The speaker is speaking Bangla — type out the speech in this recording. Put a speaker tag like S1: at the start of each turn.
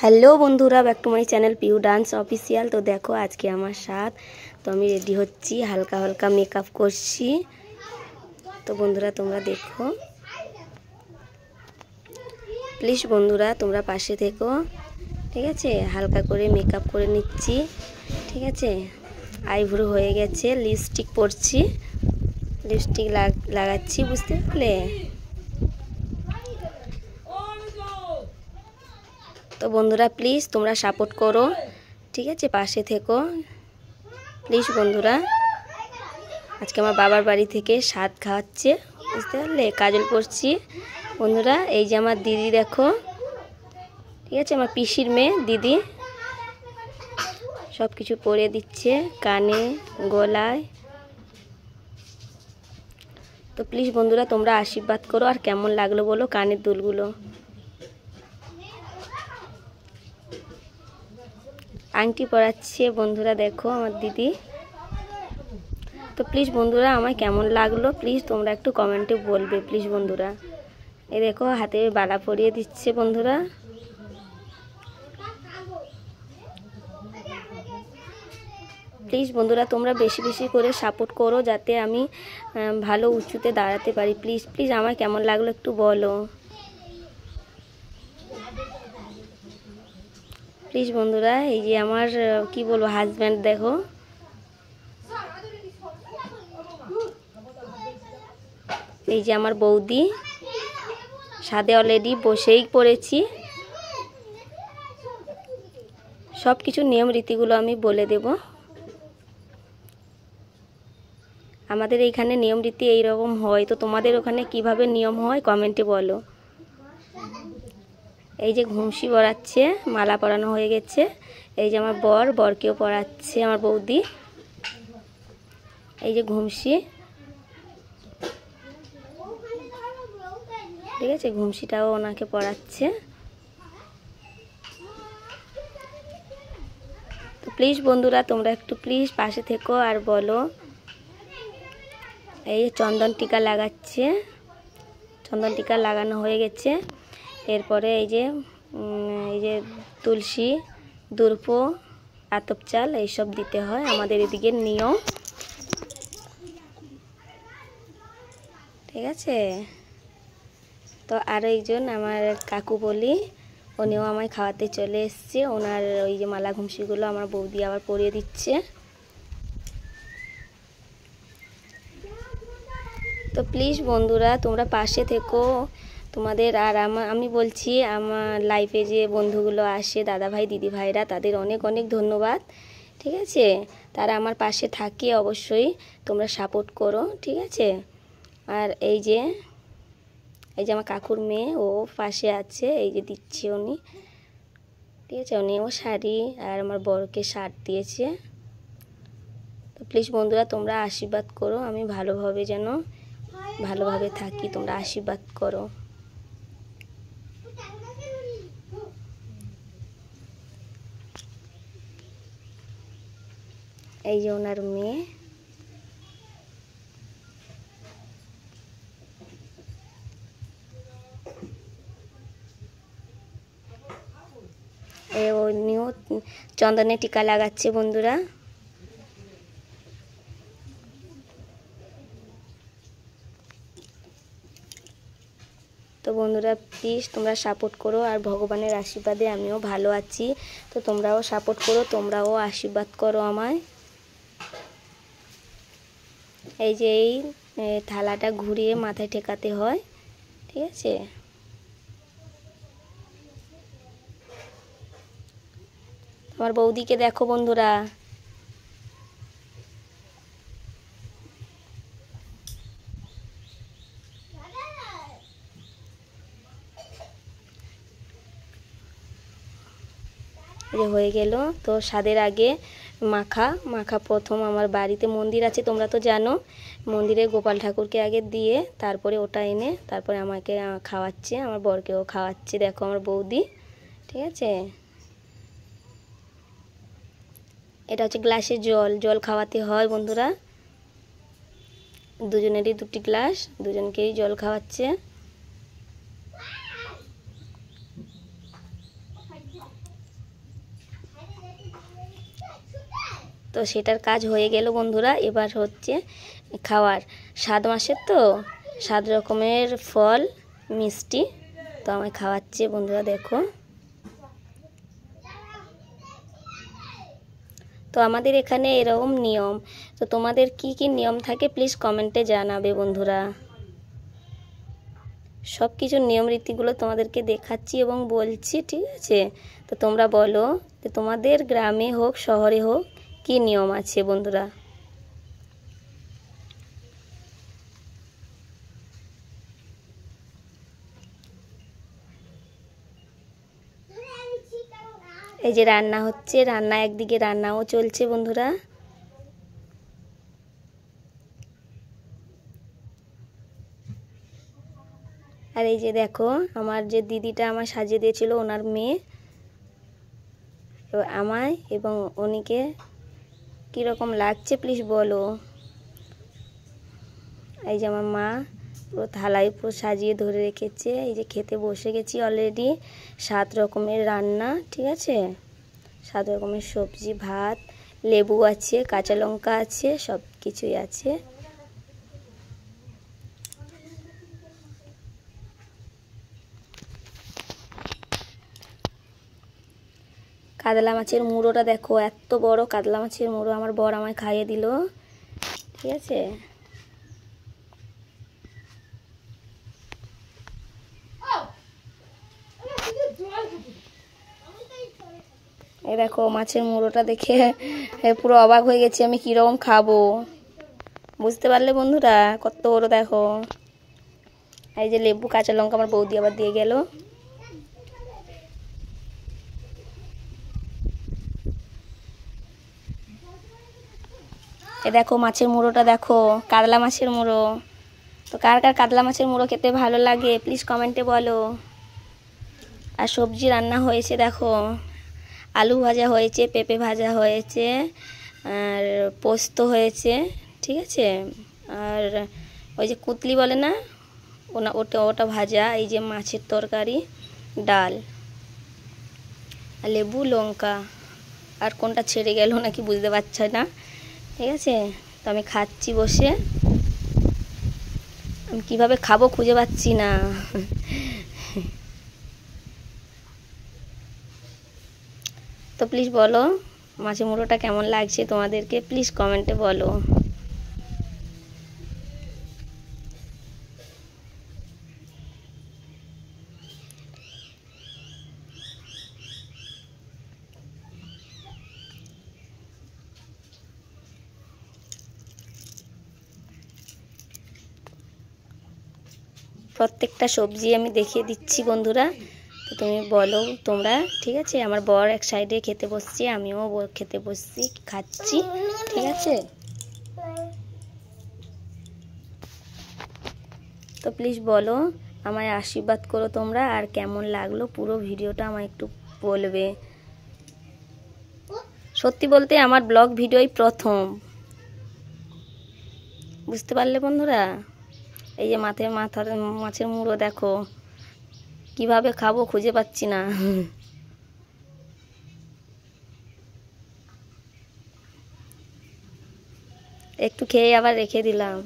S1: হ্যালো বন্ধুরা, back to my channel Piu dance official. তো দেখো আজকে আমার সাথ, তো আমি রেডি হচ্ছি, হালকা হালকা মেকআপ করছি। তো বন্ধুরা তোমরা দেখো, প্লিজ বন্ধুরা তোমরা পাশে থেকো, ঠিক আছে। হালকা করে মেকআপ করে নিচ্ছি, ঠিক আছে। আইব্রো হয়ে গেছে, লিপস্টিক পরছি, লিপস্টিক লাগাচ্ছি, বুঝতে পারলে। তো বন্ধুরা প্লিজ তোমরা সাপোর্ট করো, ঠিক আছে, পাশে থেকো প্লিজ বন্ধুরা। আজকে আমার বাবার বাড়ি থেকে স্বাদ খাওয়াচ্ছে, বুঝতে পারলে। কাজল করছি বন্ধুরা। এই যে আমার দিদি দেখো, ঠিক আছে, আমার পিসির মেয়ে দিদি সব কিছু পরে দিচ্ছে কানে গলায়। তো প্লিজ বন্ধুরা তোমরা আশীর্বাদ করো। আর কেমন লাগলো বলো কানের দুলগুলো। আংটি পরাচ্ছে বন্ধুরা, দেখো আমার দিদি। তো প্লিজ বন্ধুরা আমায় কেমন লাগলো প্লিজ তোমরা একটু কমেন্টে বলবে প্লিজ বন্ধুরা। এই দেখো হাতে বালা পরিয়ে দিচ্ছে বন্ধুরা। প্লিজ বন্ধুরা তোমরা বেশি বেশি করে সাপোর্ট করো, যাতে আমি ভালো উঁচুতে দাঁড়াতে পারি। প্লিজ প্লিজ আমায় কেমন লাগলো একটু বলো প্লিজ বন্ধুরা। এই যে আমার কি বলবো হাজব্যান্ড দেখো, এই যে আমার বৌদি সাথে অলরেডি বসেই পড়েছি। সব কিছু নিয়ম রীতিগুলো আমি বলে দেব। আমাদের এইখানে নিয়ম রীতি এইরকম হয়, তো তোমাদের ওখানে কিভাবে নিয়ম হয় কমেন্টে বলো। এই যে ঘুমসি পরাচ্ছে, মালা পরানো হয়ে গেছে। এই যে আমার বরকেও পরাচ্ছে আমার বৌদি। এই যে ঘুমসি, ঠিক আছে, ঘুমসিটাও ওনাকে পরাচ্ছে। তো প্লিজ বন্ধুরা তোমরা একটু প্লিজ পাশে থেকো আর বলো। এই চন্দন টিকা লাগাচ্ছে, চন্দন টিকা লাগানো হয়ে গেছে। এরপরে এই যে তুলসী, দুর্প, আতপ চাল এইসব দিতে হয় আমাদের এদিকের নিয়ম, ঠিক আছে। তো আরও একজন আমার কাকু বলি, উনিও আমায় খাওয়াতে চলে এসছে। ওনার ওই যে মালা ঘুমসিগুলো আমার বৌদি আবার পরিয়ে দিচ্ছে। তো প্লিজ বন্ধুরা তোমরা পাশে থেকো তোমাদের। আর আমি বলছি আমার লাইফে যে বন্ধুগুলো আসে, দাদা ভাই দিদি ভাইরা, তাদের অনেক অনেক ধন্যবাদ, ঠিক আছে। তারা আমার পাশে থাকে, অবশ্যই তোমরা সাপোর্ট করো, ঠিক আছে। আর এই যে আমার কাকুর মেয়ে, ও পাশে আছে, এই যে দিচ্ছে উনি, ঠিক আছে। উনিও শাড়ি আর আমার বরকে শার্ট দিয়েছে। তো প্লিজ বন্ধুরা তোমরা আশীর্বাদ করো, আমি ভালোভাবে থাকি, তোমরা আশীর্বাদ করো। এই যে ওনার মেয়ে, উনিও চন্দনে টিকা লাগাচ্ছে বন্ধুরা। তো বন্ধুরা প্লিজ তোমরা সাপোর্ট করো, আর ভগবানের আশীর্বাদে আমিও ভালো আছি। তো তোমরাও সাপোর্ট করো, তোমরাও আশীর্বাদ করো আমায়। এই যে এই থালাটা ঘুরিয়ে মাথায় ঠেকাতে হয়, ঠিক আছে। আমার বৌদিকে দেখো বন্ধুরা, হয়ে গেল। তো স্বাদের আগে মাখা প্রথম আমার বাড়িতে মন্দির আছে, তোমরা তো জানো। মন্দিরে গোপাল ঠাকুরকে আগে দিয়ে তারপরে ওটা এনে তারপরে আমাকে খাওয়াচ্ছে, আমার বরকেও খাওয়াচ্ছে। দেখো আমার বৌদি, ঠিক আছে। এটা হচ্ছে গ্লাসে জল খাওয়াতে হয় বন্ধুরা। দুজনেরই দুটি গ্লাস, দুজনকেই জল খাওয়াচ্ছে। তো সেটার কাজ হয়ে গেল বন্ধুরা। এবার হচ্ছে খাওয়ার। 7 মাসের তো 7 রকমের ফল মিষ্টি তো আমায় খাওয়াচ্ছে বন্ধুরা, দেখো। তো আমাদের এখানে এরকম নিয়ম। তো তোমাদের কি কি নিয়ম থাকে প্লিজ কমেন্টে জানাবে বন্ধুরা। সব কিছুর নিয়ম রীতিগুলো তোমাদেরকে দেখাচ্ছি এবং বলছি, ঠিক আছে। তো তোমরা বলো যে তোমাদের গ্রামে হোক শহরে হোক কি নিয়ম আছে বন্ধুরা। এই যে রান্না হচ্ছে, রান্না একদিকে রান্নাও চলছে বন্ধুরা। আর এই যে দেখো আমার যে দিদিটা আমায় সাজিয়ে দিয়েছিল ওনার মেয়ে আমায় এবং উনিকে কীরকম লাগছে প্লিজ বলো। এই যে আমার মা পুরো থালায় পুরো সাজিয়ে ধরে রেখেছে। এই যে খেতে বসে গেছি অলরেডি। 7 রকমের রান্না, ঠিক আছে। 7 রকমের সবজি, ভাত, লেবু আছে, কাঁচা লঙ্কা আছে, সব কিছুই আছে। কাতলা মাছের মুড়োটা দেখো, এত বড় কাতলা মাছের মুড়ো আমার বর আমায় খাইয়ে দিল, ঠিক আছে। এই দেখো মাছের মুড়োটা দেখে পুরো অবাক হয়ে গেছি আমি, কীরকম খাবো বুঝতে পারলে বন্ধুরা, কত বড় দেখো। এই যে লেবু কাঁচা লঙ্কা আমার বৌদি আবার দিয়ে গেল। এই দেখো মাছের মুড়োটা দেখো, কাতলা মাছের মুড়ো। তো কার কার কাতলা মাছের মুড়ো খেতে ভালো লাগে প্লিজ কমেন্টে বলো। আর সবজি রান্না হয়েছে দেখো, আলু ভাজা হয়েছে, পেঁপে ভাজা হয়েছে, আর পোস্ত হয়েছে, ঠিক আছে। আর ওই যে কুতলি বলে না ওটা ভাজা। এই যে মাছের তরকারি, ডাল, আর লেবু লঙ্কা, আর কোনটা ছেড়ে গেল নাকি বুঝতে পারছে না, ঠিক আছে। তো আমি খাচ্ছি বসে। আমি কীভাবে খাবো খুঁজে পাচ্ছি না। তো প্লিজ বলো মাছের মুড়োটা কেমন লাগছে তোমাদেরকে প্লিজ কমেন্টে বলো। প্রত্যেকটা সবজি আমি দেখিয়ে দিচ্ছি বন্ধুরা। তো তুমি বলো তোমরা, ঠিক আছে। আমার বর এক সাইডে খেতে বসছে, আমিও খেতে বসছি, খাচ্ছি, ঠিক আছে। তো প্লিজ বলো, আমায় আশীর্বাদ করো তোমরা। আর কেমন লাগলো পুরো ভিডিওটা আমায় একটু বলবে। সত্যি বলতে আমার ব্লগ ভিডিওই প্রথম, বুঝতে পারলে বন্ধুরা। এই যে মাছের মুড়ো দেখো, কিভাবে খাবো খুঁজে পাচ্ছি না। একটু খেয়ে আবার রেখে দিলাম।